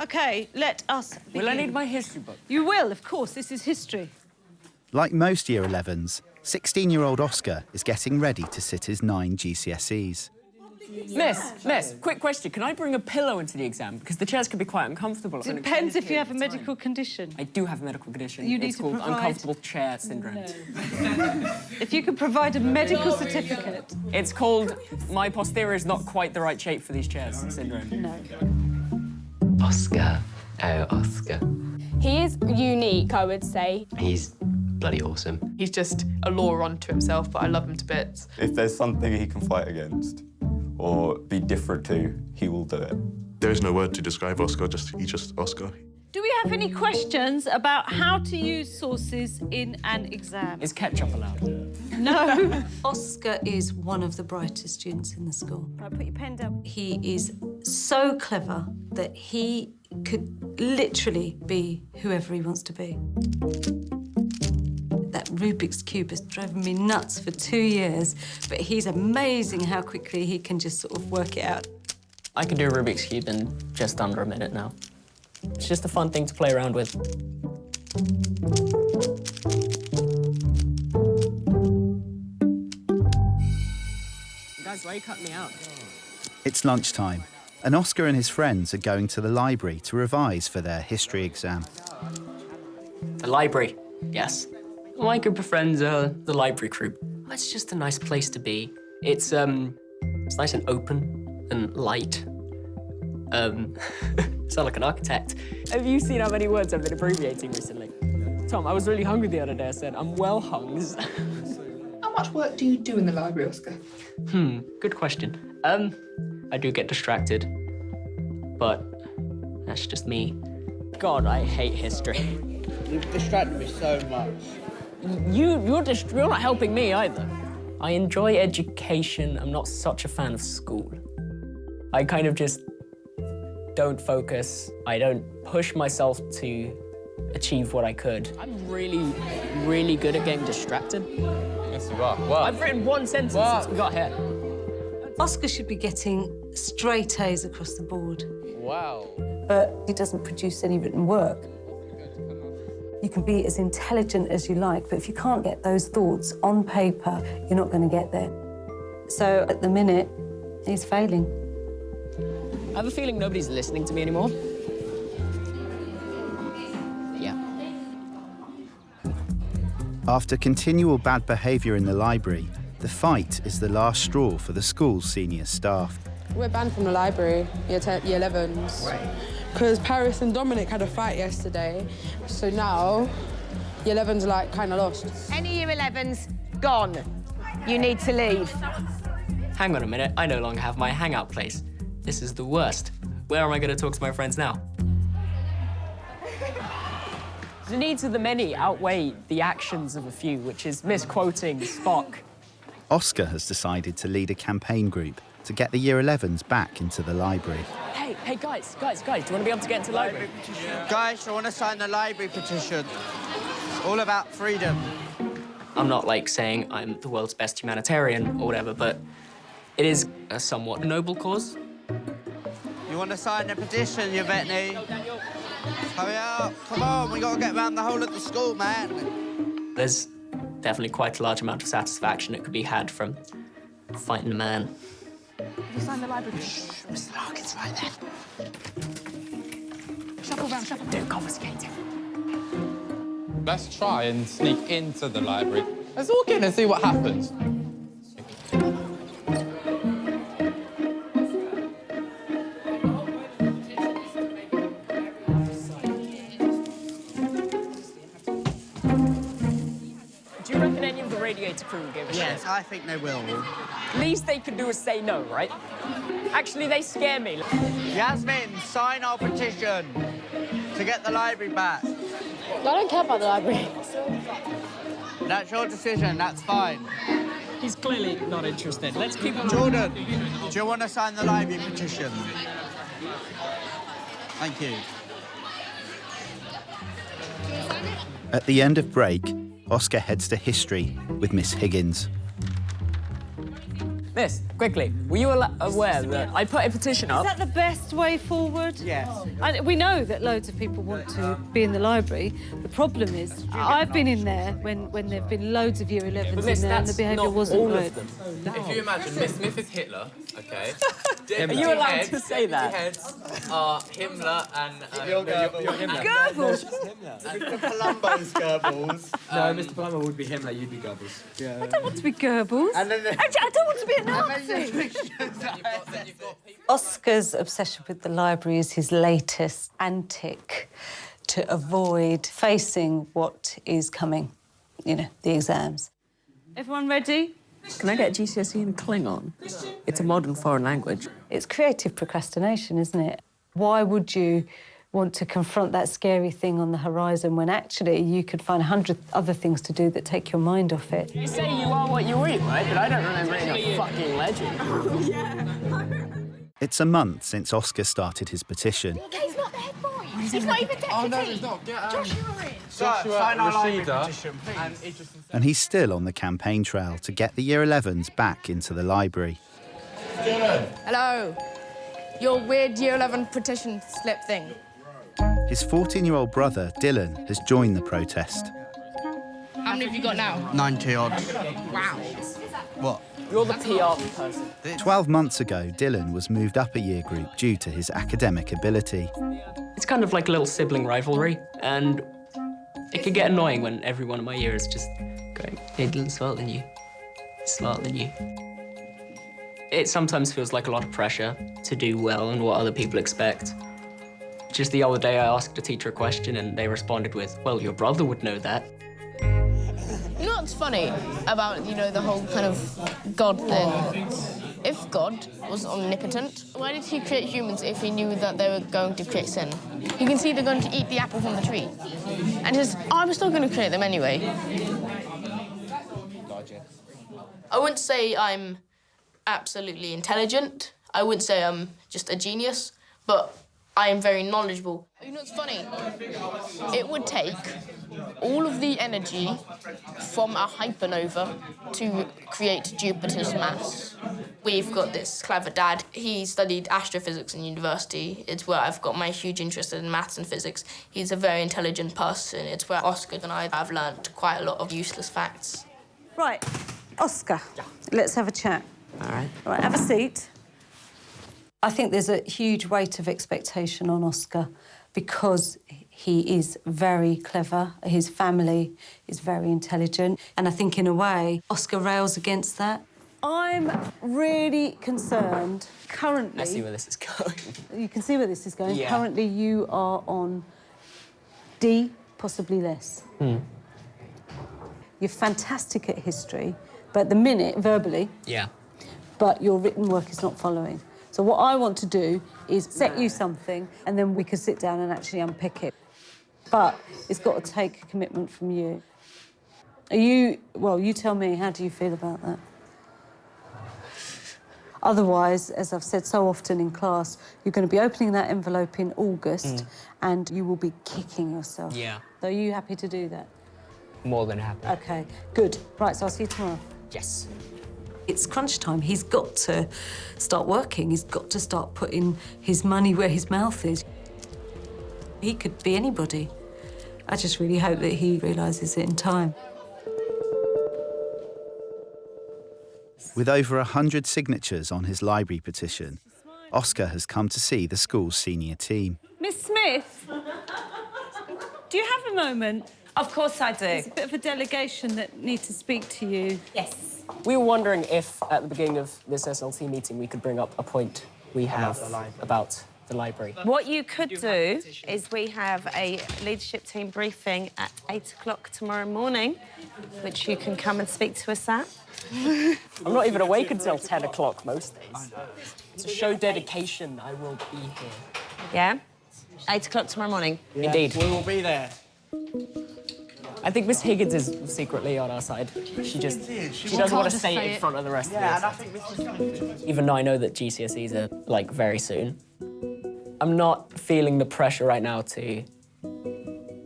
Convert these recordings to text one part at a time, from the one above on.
OK, let us begin. Will I need my history book? You will, of course. This is history. Like most Year 11s, 16-year-old Oscar is getting ready to sit his 9 GCSEs. Miss, quick question. Can I bring a pillow into the exam? Because the chairs can be quite uncomfortable. It depends if you have a medical condition. I do have a medical condition. You need it's to called provide... uncomfortable chair syndrome. No. If you could provide a medical certificate. It's called my posterior is not quite the right shape for these chairs syndrome. No. Oscar. Oh, Oscar. He is unique, I would say. He's bloody awesome. He's just a law unto himself, but I love him to bits. If there's something he can fight against or be different to, he will do it. There is no word to describe Oscar, he's just Oscar. Do we have any questions about how to use sources in an exam? Is ketchup allowed? No. Oscar is one of the brightest students in the school. Can I put your pen down? He is so clever that he could literally be whoever he wants to be. That Rubik's Cube has driven me nuts for 2 years, but he's amazing how quickly he can just sort of work it out. I can do a Rubik's Cube in just under a minute now. It's just a fun thing to play around with. Guys, why are you cutting me out? It's lunchtime, and Oscar and his friends are going to the library to revise for their history exam. The library, yes. My group of friends are the library group. It's just a nice place to be. It's nice and open and light. Sound like an architect. Have you seen how many words I've been abbreviating recently? Tom, I was really hungry the other day. I said, I'm well hung. How much work do you do in the library, Oscar? Good question. I do get distracted, but that's just me. God, I hate history. You've distracted me so much. You're not helping me either. I enjoy education. I'm not such a fan of school. I kind of just don't focus. I don't push myself to achieve what I could. I'm really, really good at getting distracted. Yes, you are. Wow. I've written one sentence since we got here. Oscar should be getting straight A's across the board. Wow. But he doesn't produce any written work. You can be as intelligent as you like, but if you can't get those thoughts on paper, you're not going to get there. So at the minute, he's failing. I have a feeling nobody's listening to me anymore. Yeah. After continual bad behaviour in the library, the fight is the last straw for the school's senior staff. We're banned from the library, year 11s. Because Paris and Dominic had a fight yesterday, so now year 11s are like kind of lost. Any year 11s, gone. You need to leave. Hang on a minute, I no longer have my hangout place. This is the worst. Where am I going to talk to my friends now? The needs of the many outweigh the actions of a few, which is misquoting Spock. Oscar has decided to lead a campaign group to get the Year 11s back into the library. Hey, guys, do you want to be able to get into the library? Guys, I want to sign the library petition. It's all about freedom. I'm not, like, saying I'm the world's best humanitarian or whatever, but it is a somewhat noble cause. You want to sign the petition, you Vetney? Hurry up, come on, we got to get around the whole of the school, man. There's definitely quite a large amount of satisfaction that could be had from fighting a man. You sign the library. Shh, Mr. Larkin's right there. Shuffle round, shuffle. Don't confiscate him. Let's try and sneak into the library. Let's walk in and see what happens. Do you reckon any of the radiator crew will give a Yes, shit? I think they will. Least they could do is say no, right? Actually, they scare me. Yasmin, sign our petition to get the library back. I don't care about the library. That's your decision, that's fine. He's clearly not interested. Let's keep him. Jordan, do you want to sign the library petition? Thank you. At the end of break, Oscar heads to history with Miss Higgins. Miss, quickly, were you aware that I put a petition up? Is that the best way forward? Yes. And we know that loads of people want to be in the library. The problem is, I've been in there when there have been loads of Year 11s But Miss, in there and the that's behaviour not wasn't all great. of them. If you imagine Miss Smith is Hitler, okay? Are you allowed to say that? Heads are Himmler and... You're Himmler. Goebbels! Mr. Palumbo's Goebbels. No, Mr. Palumbo would be Himmler, you'd be Goebbels. I don't want to be Goebbels. Actually, I don't want to be a Nazi. Oscar's obsession with the library is his latest antic to avoid facing what is coming, you know, the exams. Everyone ready? Can I get GCSE in Klingon? It's a modern foreign language. It's creative procrastination, isn't it? Why would you want to confront that scary thing on the horizon when actually you could find 100 other things to do that take your mind off it? You say you are what you eat, right? But I don't remember being a fucking legend. It's a month since Oscar started his petition. He's not the head boy. He's not even deputy. Oh, no, he's not. Get Joshua in. Sign our library Rashida, petition, please. And he's still on the campaign trail to get the Year 11s back into the library. Hello. Your weird Year 11 petition slip thing. His 14-year-old brother, Dylan, has joined the protest. How many have you got now? 90 odd. Wow. What? You're the PR person. 12 months ago, Dylan was moved up a year group due to his academic ability. It's kind of like a little sibling rivalry, and it can get annoying when everyone in my year is just going, hey, Dylan's smarter than you. Smarter than you. It sometimes feels like a lot of pressure to do well and what other people expect. Just the other day, I asked a teacher a question and they responded with, well, your brother would know that. You know what's funny about, you know, the whole kind of God thing? If God was omnipotent, why did he create humans if he knew that they were going to create sin? You can see they're going to eat the apple from the tree. And just, I'm still going to create them anyway. I wouldn't say I'm absolutely intelligent. I wouldn't say I'm just a genius, but I am very knowledgeable. You know what's funny? It would take all of the energy from a hypernova to create Jupiter's mass. We've got this clever dad. He studied astrophysics in university. It's where I've got my huge interest in maths and physics. He's a very intelligent person. It's where Oscar and I have learnt quite a lot of useless facts. Right, Oscar, let's have a chat. All right. Right, have a seat. I think there's a huge weight of expectation on Oscar because he is very clever, his family is very intelligent, and I think in a way Oscar rails against that. I'm really concerned currently... I see where this is going. You can see where this is going. Yeah. Currently you are on D, possibly less. You're fantastic at history, but at the minute, verbally, Yeah. but your written work is not following. So what I want to do is set you something and then we can sit down and actually unpick it. But it's got to take a commitment from you. Are you... Well, you tell me, how do you feel about that? Otherwise, as I've said so often in class, you're going to be opening that envelope in August and you will be kicking yourself. Yeah. So are you happy to do that? More than happy. OK, good. Right, so I'll see you tomorrow. Yes. It's crunch time. He's got to start working. He's got to start putting his money where his mouth is. He could be anybody. I just really hope that he realises it in time. With over 100 signatures on his library petition, Oscar has come to see the school's senior team. Miss Smith, do you have a moment? Of course I do. There's a bit of a delegation that need to speak to you. Yes. We were wondering if, at the beginning of this SLT meeting, we could bring up a point we have about the library. What you could do is we have a leadership team briefing at 8 o'clock tomorrow morning, which you can come and speak to us at. I'm not even awake until 10 o'clock most days. To show dedication, I will be here. Yeah? 8 o'clock tomorrow morning. Yeah, Indeed. we will be there. I think Miss Higgins is secretly on our side. She doesn't want to say it in front of the rest of us. And I think this is... Even though I know that GCSEs are, like, very soon. I'm not feeling the pressure right now to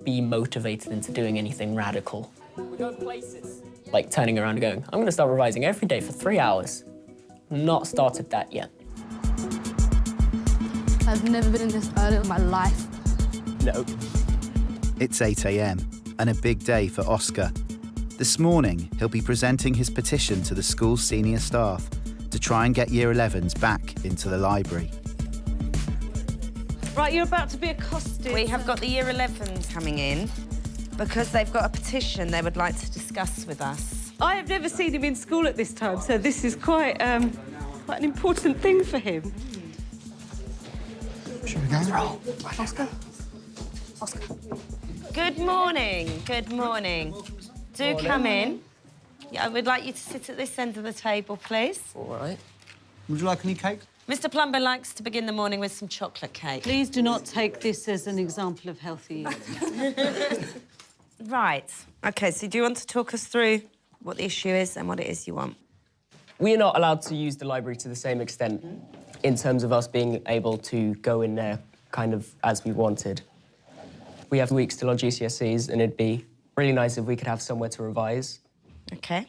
be motivated into doing anything radical. We're going places. Like turning around and going, I'm going to start revising every day for 3 hours. not started that yet. I've never been in this early in my life. No. It's 8 a.m. and a big day for Oscar. This morning, he'll be presenting his petition to the school's senior staff to try and get Year 11s back into the library. Right, you're about to be accosted. We have got the Year 11s coming in because they've got a petition they would like to discuss with us. I have never seen him in school at this time, so this is quite an important thing for him. Should we go? Roll. Oscar. Oscar. Good morning. Good morning. Do come in. Yeah, I would like you to sit at this end of the table, please. All right. Would you like any cake? Mr. Plumber likes to begin the morning with some chocolate cake. Please do not take this as an example of healthy eating. Right. OK, so do you want to talk us through what the issue is and what it is you want? We are not allowed to use the library to the same extent in terms of us being able to go in there kind of as we wanted. We have weeks till our GCSEs, and it'd be really nice if we could have somewhere to revise. OK.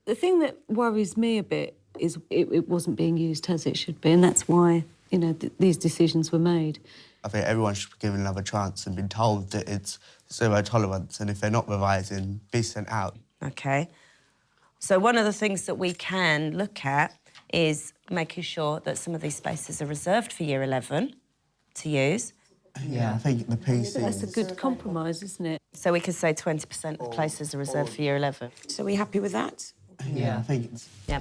The thing that worries me a bit is it wasn't being used as it should be, and that's why, you know, these decisions were made. I think everyone should be given another chance and been told that it's zero tolerance, and if they're not revising, be sent out. OK. So one of the things that we can look at is making sure that some of these spaces are reserved for Year 11 to use. Yeah, I think the PC... That's a good compromise, isn't it? So we could say 20% of places are reserved for Year 11. So are we happy with that? Yeah, I think it's... Yeah.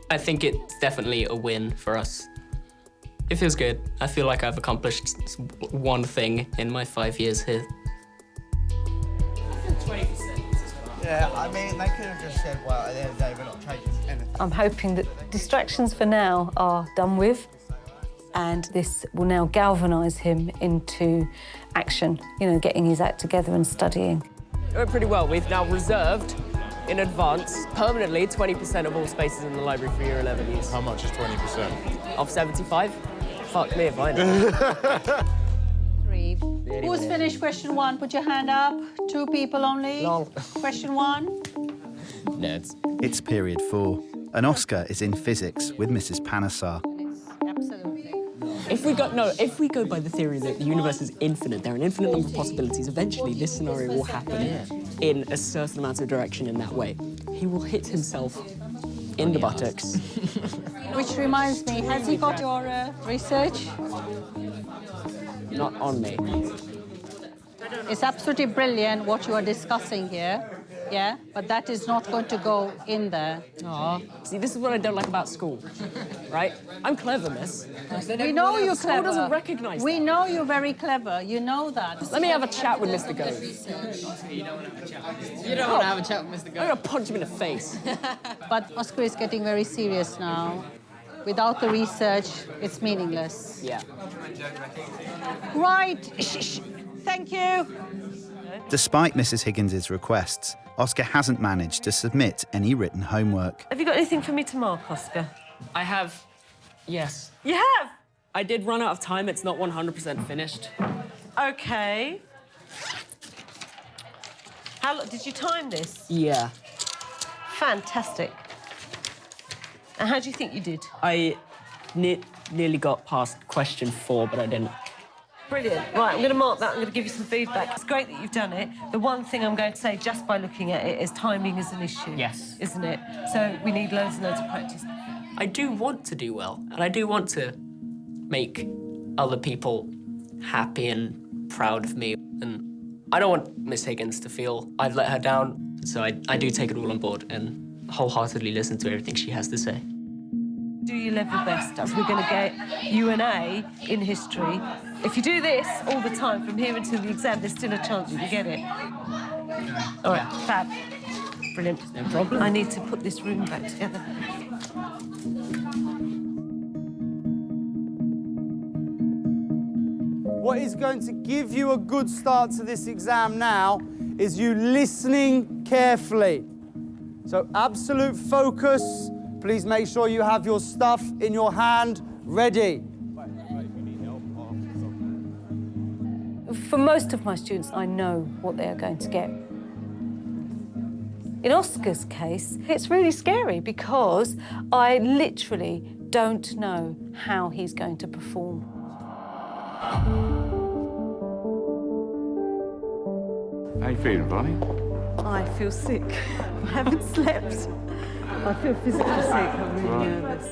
I think it's definitely a win for us. It feels good. I feel like I've accomplished one thing in my 5 years here. Yeah, I mean, they could have just said, well, at the end of the day, we're not changing anything. I'm hoping that distractions for now are done with, and this will now galvanise him into action, you know, getting his act together and studying. It went pretty well. We've now reserved in advance, permanently, 20% of all spaces in the library for Year 11 use. How much is 20%? Of 75? Fuck me if I know. Who's finished question 1? Put your hand up. 2 people only. Lol. Question 1. Nerds. It's period 4, and Oscar is in physics with Mrs. Panesar. Absolutely. If we go by the theory that the universe is infinite, there are an infinite number of possibilities, eventually this scenario will happen in a certain amount of direction in that way. He will hit himself in the buttocks. Which reminds me, has he got your research? Not on me. It's absolutely brilliant what you are discussing here, yeah? But that is not going to go in there. Aw. See, this is what I don't like about school, right? I'm clever, miss. We know you're clever. School doesn't recognise We that. know you're very clever. You know that. Let me have a chat with Mr. Goad. You don't want to have a chat with Mr. Goad? I'm going to punch him in the face. But Oscar is getting very serious now. Without the research, it's meaningless. Yeah. Right. Shh. Thank you. Despite Mrs. Higgins's requests, Oscar hasn't managed to submit any written homework. Have you got anything for me to mark, Oscar? I have, yes. You have? I did run out of time. It's not 100% finished. OK. Did you time this? Yeah. Fantastic. And how do you think you did? I nearly got past question 4, but I didn't. Brilliant. Right, I'm going to mark that. I'm going to give you some feedback. It's great that you've done it. The one thing I'm going to say, just by looking at it, is timing is an issue. Yes. Isn't it? So we need loads and loads of practice. I do want to do well, and I do want to make other people happy and proud of me. And I don't want Miss Higgins to feel I've let her down, so I do take it all on board and wholeheartedly listen to everything she has to say. Do your level best, as we're going to get you an A in history. If you do this all the time from here until the exam, there's still a chance you can get it. All right, fab. Brilliant. No problem. I need to put this room back together. What is going to give you a good start to this exam now is you listening carefully. So absolute focus. Please make sure you have your stuff in your hand ready. For most of my students, I know what they are going to get. In Oscar's case, it's really scary because I literally don't know how he's going to perform. How you feeling, Bonnie? I feel sick. I haven't slept. I feel physically sick. I'm really nervous.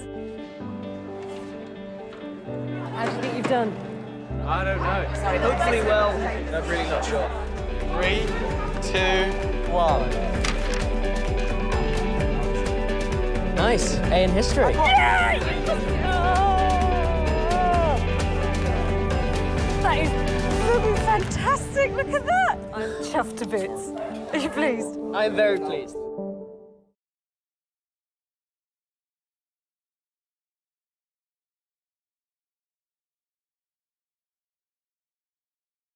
How do you think you've done? I don't know. Hopefully well. I'm really not sure. 3, 2, 1. Nice. A in history. That is fantastic. Look at that. I'm chuffed to bits. Are you pleased? I'm very pleased.